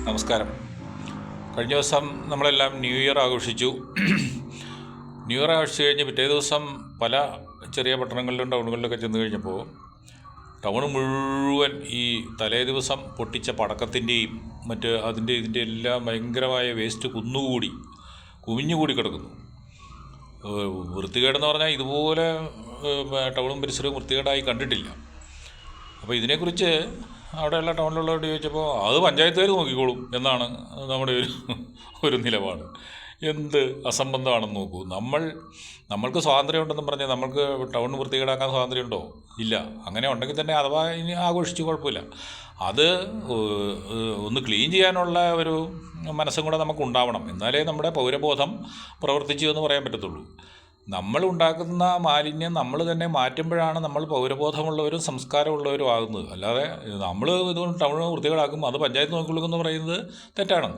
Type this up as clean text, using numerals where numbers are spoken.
നമസ്കാരം. കഴിഞ്ഞ ദിവസം നമ്മളെല്ലാം ന്യൂ ഇയർ ആഘോഷിച്ചു. ന്യൂ ഇയർ ആഘോഷിച്ച് കഴിഞ്ഞ് പിറ്റേ ദിവസം പല ചെറിയ പട്ടണങ്ങളിലും ടൗണുകളിലൊക്കെ ചെന്ന് കഴിഞ്ഞപ്പോൾ ടൗൺ മുഴുവൻ ഈ തലേ ദിവസം പൊട്ടിച്ച പടക്കത്തിൻ്റെയും ഇതിൻ്റെ എല്ലാം ഭയങ്കരമായ വേസ്റ്റ് കുമിഞ്ഞുകൂടി കിടക്കുന്നു. വൃത്തികേടെന്ന് പറഞ്ഞാൽ ഇതുപോലെ ടൗണും പരിസരവും വൃത്തികേടായി കണ്ടിട്ടില്ല. അപ്പോൾ ഇതിനെക്കുറിച്ച് അവിടെയുള്ള ടൗണിലുള്ളവരോട് ചോദിച്ചപ്പോൾ അത് പഞ്ചായത്തുകാർ നോക്കിക്കോളും എന്നാണ് നമ്മുടെ ഒരു നിലപാട്. എന്ത് അസംബന്ധമാണെന്ന് നോക്കൂ. നമ്മൾക്ക് സ്വാതന്ത്ര്യമുണ്ടെന്നും പറഞ്ഞാൽ നമ്മൾക്ക് ടൗൺ വൃത്തികേടാക്കാൻ സ്വാതന്ത്ര്യമുണ്ടോ? ഇല്ല. അങ്ങനെ ഉണ്ടെങ്കിൽ തന്നെ അഥവാ ഇനി ആഘോഷിച്ച് കുഴപ്പമില്ല. അത് ഒന്ന് ക്ലീൻ ചെയ്യാനുള്ള ഒരു മനസ്സും കൂടെ നമുക്കുണ്ടാവണം. എന്നാലേ നമ്മുടെ പൗരബോധം പ്രവർത്തിച്ചു എന്ന് പറയാൻ പറ്റത്തുള്ളൂ. നമ്മൾ ഉണ്ടാക്കുന്ന മാലിന്യം നമ്മൾ തന്നെ മാറ്റുമ്പോഴാണ് നമ്മൾ പൗരബോധമുള്ളവരും സംസ്കാരമുള്ളവരും ആകുന്നത്. അല്ലാതെ നമ്മൾ ഇതുകൊണ്ട് ടൗൺ വൃത്തികേടാക്കും അത് പഞ്ചായത്ത് നോക്കിക്കൊള്ളുമെന്ന് പറയുന്നത് തെറ്റാണ്.